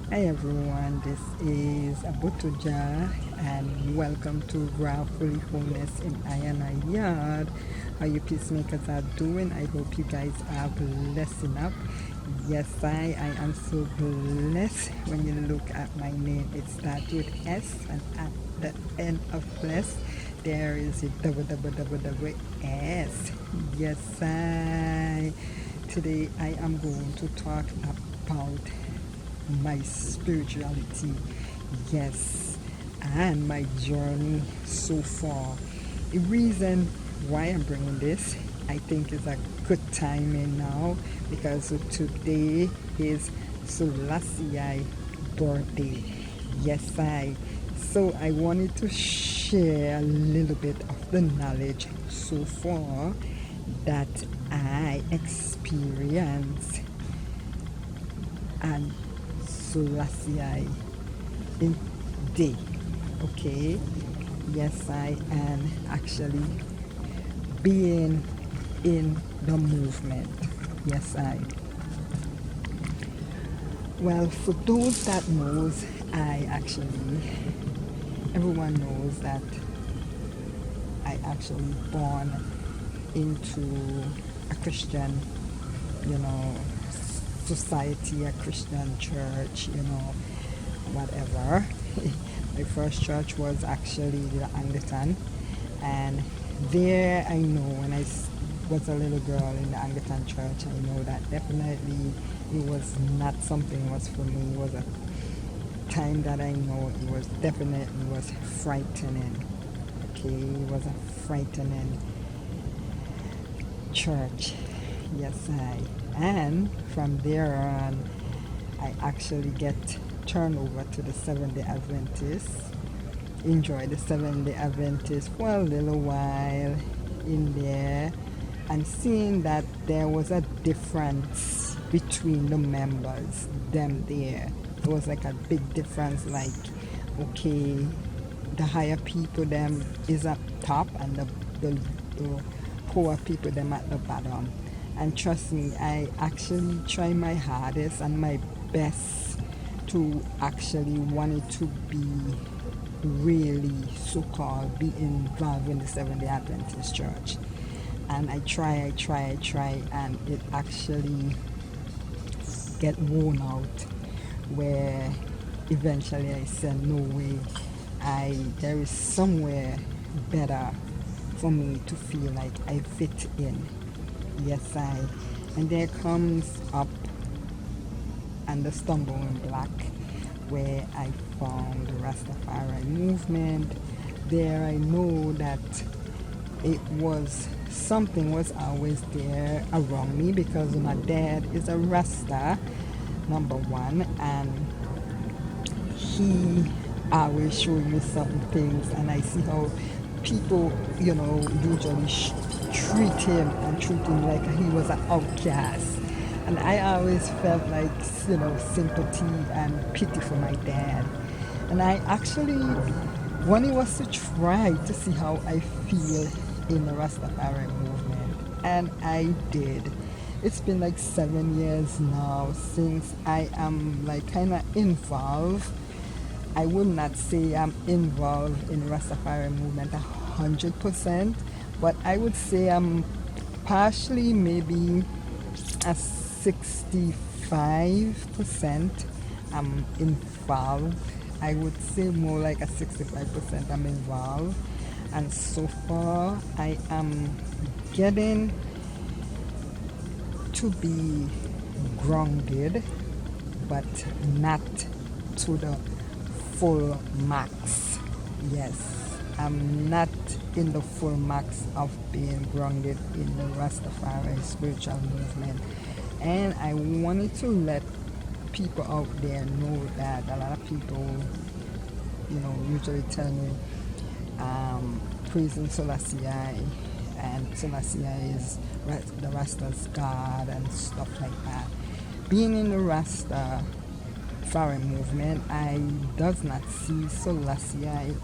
Hi everyone, this is Abutuja and welcome to Grafully Wholeness in Ayana Yard. How you peacemakers are doing? I hope you guys are blessing up. Yes, I am so blessed. When you look at my name, it starts with S and at the end of bless there is a double S. Yes, I. Today I am going to talk about my spirituality, yes, and my journey so far. The reason why I'm bringing this, I think, is a good timing now because today is Selassie birthday. Yes, I. So I wanted to share a little bit of the knowledge so far that I experienced and Selassie in day. Okay, yes, I am actually being in the movement. Yes, I. Well, for those that knows, I actually everyone knows that I actually born into a Christian, you know, society, a Christian church, whatever. My first church was actually the Anglican, and there I know when was a little girl in the Anglican church, I know that definitely it was not something was for me. It was a time that I know it was definitely was frightening. Okay, it was a frightening church. Yes, I. And from there on, I actually get turned over to the Seventh-day Adventists. Enjoy the Seventh-day Adventists for a little while in there, and seeing that there was a difference between the members, them there. It was like a big difference. Like, okay, the higher people them is up top, and the poor people them at the bottom. And trust me, I actually try my hardest and my best to actually want it to be really so-called be involved in the Seventh-day Adventist Church. And I try, and it actually get worn out where eventually I said no way, I there is somewhere better for me to feel like I fit in. Yes, I. And there comes up and the stumbling block where I found the Rastarian movement. There I know that it was something was always there around me because my dad is a Rasta, number one, and he always showed me certain things, and I see how people, usually treat him like he was an outcast. And I always felt like, sympathy and pity for my dad. And I actually wanted was to try to see how I feel in the Rastafari movement. And I did. It's been like 7 years now since I am like kind of involved. I would not say I'm involved in Rastafari movement 100%, but I would say I'm partially maybe a 65% I'm involved. I would say more like a 65% I'm involved. And so far I am getting to be grounded, but not to the full max. Yes, I'm not in the full max of being grounded in the Rastafari spiritual movement. And I wanted to let people out there know that a lot of people, usually tell me praising Selassie and Selassie is the Rasta's God and stuff like that. Being in the Rasta foreign movement, I does not see Selassie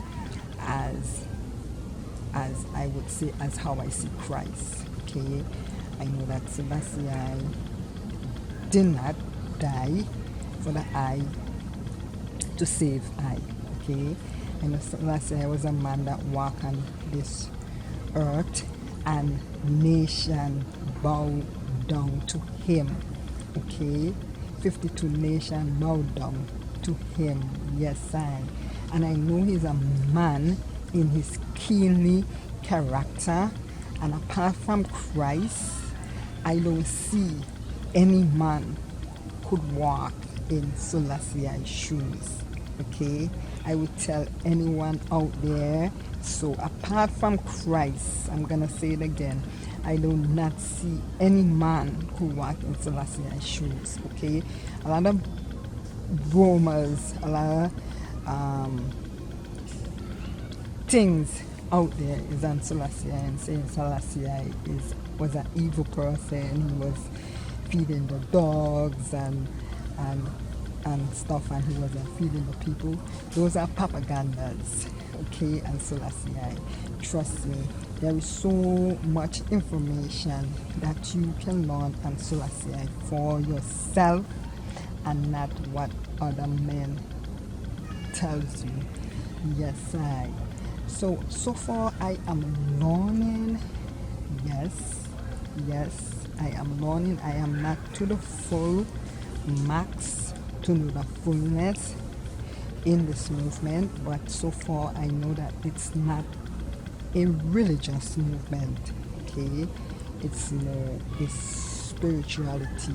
as I would say as how I see Christ. Okay, I know that Selassie did not die for the I to save I. Okay, and last year I was a man that walked on this earth, and nation bowed down to him. Okay, 52 nation bowed down to him. Yes, and I know he's a man in his kingly character, and apart from Christ, I don't see any man could walk in Selassie's shoes. Okay, I would tell anyone out there. So apart from Christ, I'm gonna say it again, I do not see any man who walk in Selassie's shoes. Okay, a lot of rumors, a lot of things out there is on Selassie and saying Selassie was an evil person. He was feeding the dogs and stuff, and he wasn't feeding the people. Those are propagandas. Okay, and Selassie, trust me, there is so much information that you can learn on Selassie for yourself, and not what other men tells you. Yes, so far I am learning. Yes, I am learning. I am not to the full max, to know the fullness in this movement, but so far I know that it's not a religious movement. Okay, it's more a spirituality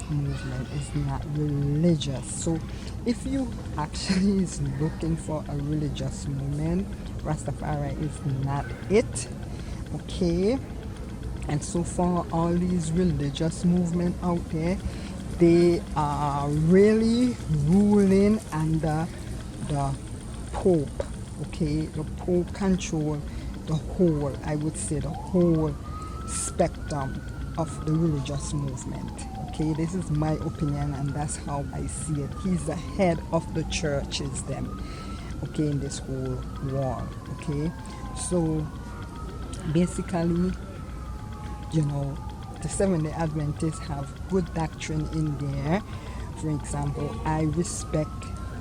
movement. It's not religious. So if you actually is looking for a religious movement, Rastafari is not it. Okay, and so far all these religious movements out there, they are really ruling under the Pope. Okay, the Pope control the whole, I would say, the whole spectrum of the religious movement. Okay, this is my opinion, and that's how I see it. He's the head of the churches, them. Okay, in this whole world. Okay, so basically, you know, the Seventh-day Adventists have good doctrine in there. For example, I respect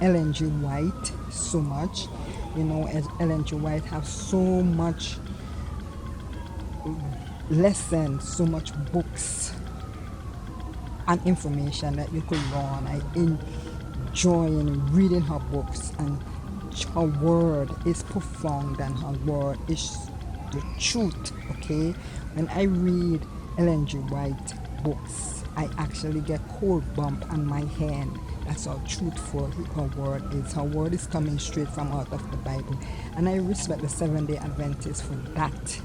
Ellen G. White so much. You know, as Ellen G. White have so much lessons, so much books and information that you could learn. I enjoy reading her books, and her word is profound, and her word is the truth. Okay, when I read Ellen G. White books, I actually get cold bump on my hand. That's how truthful her word is. Her word is coming straight from out of the Bible, and I respect the Seventh-day Adventists for that,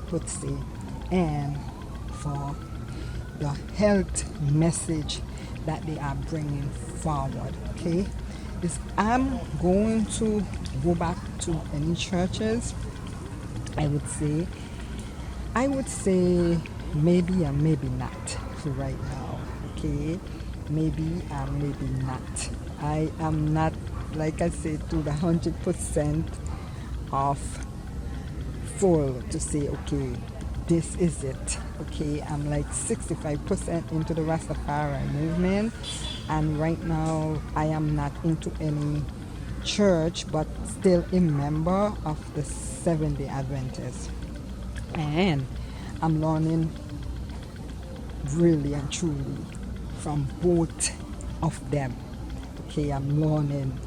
per se, and for the health message that they are bringing forward. Okay, I'm going to go back to any churches. I would say maybe and maybe not for right now. Okay, maybe and maybe not. I am not, like I said, to the 100% of full to say, okay, this is it. Okay, I'm like 65% into the Rastafari movement, and right now I am not into any church, but still a member of the Seventh-day Adventists, and I'm learning really and truly from both of them. Okay, I'm learning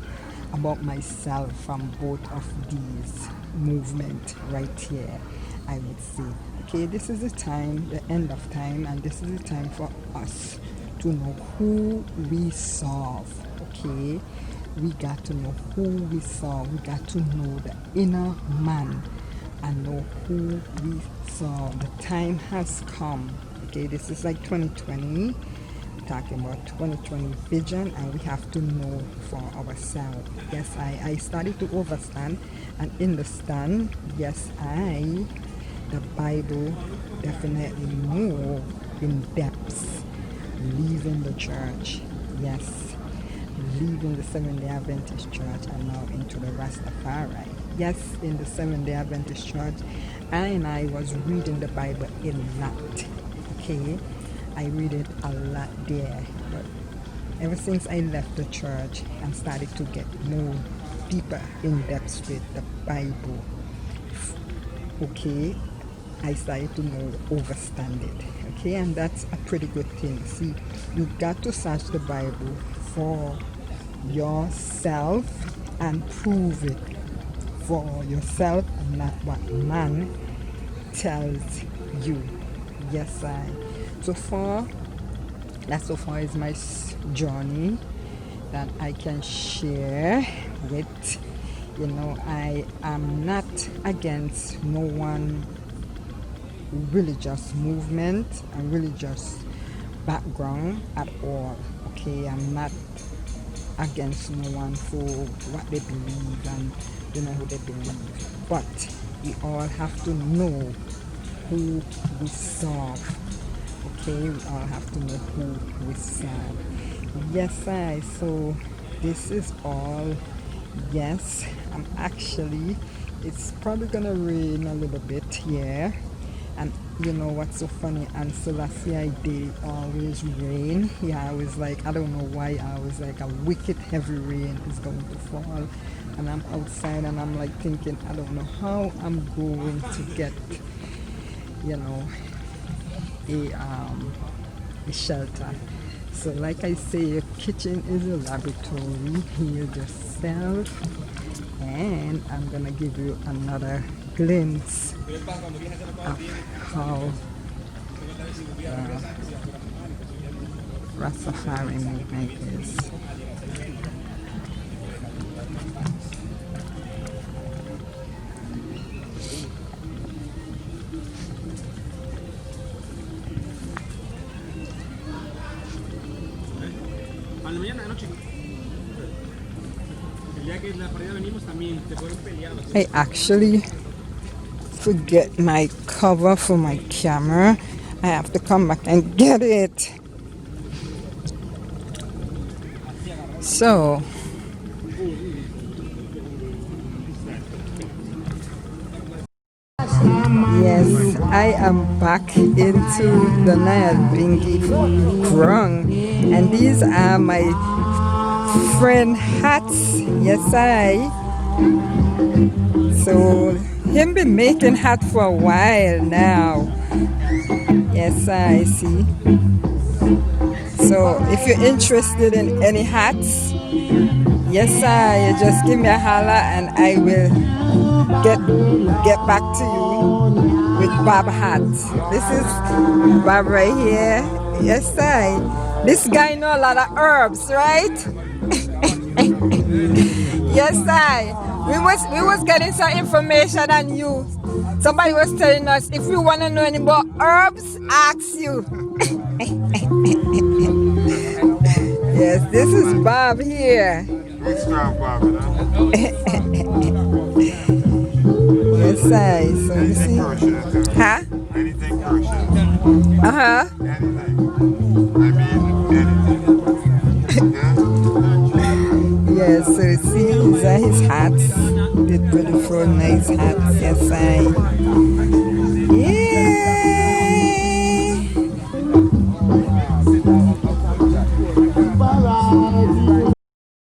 about myself from both of these movements right here, I would say. Okay, this is the time, the end of time, and this is the time for us to know who we serve. Okay, we got to know who we serve. We got to know the inner man and know who we serve. The time has come. Okay, this is like 2020, talking about 2020 vision, and we have to know for ourselves. Yes, I started to understand and understand. Yes, the Bible definitely more in depth, leaving the church. Yes, leaving the Seventh-day Adventist church and now into the Rastafari. Yes, in the Seventh-day Adventist church, I was reading the Bible a lot. Okay, I read it a lot there, but ever since I left the church and started to get more deeper in depth with the Bible, okay, I started to more understand it. Okay, and that's a pretty good thing. See, you got to search the Bible for yourself and prove it for yourself and not what man tells you. Yes, so far is my journey that I can share with, I am not against no one religious movement and religious background at all. Okay, I'm not against no one for what they believe and who they believe, but we all have to know who we serve. Okay, we all have to know who we serve. Yes, so this is all. Yes, I'm actually, it's probably gonna rain a little bit here. And you know what's so funny? And so last year they always rain. Yeah, I was like, I don't know why, I was like, a wicked heavy rain is going to fall. And I'm outside and I'm like thinking, I don't know how I'm going to get, a shelter. So like I say, your kitchen is a laboratory. Heal yourself. And I'm gonna give you another glimpse of how Rastarian movement is. I actually forget my cover for my camera. I have to come back and get it. So yes, I am back into the Nyalbingi Krung, and these are my friend hats. Yes, so him been making hat for a while now. Yes, I see. So if you're interested in any hats, yes, you just give me a holler and I will get back to you with Bob hats. This is Bob right here. Yes, this guy know a lot of herbs, right? Yes, we was getting some information on you. Somebody was telling us if you want to know any about herbs, ask you. Yes, this is Bob here. What's up, Bob? Yes, so you see. Huh? Anything Christian. Uh-huh. Anything. I mean, anything. Yeah? Yes, so you see, these are his hats. They're beautiful, nice hats. Yes, yeah.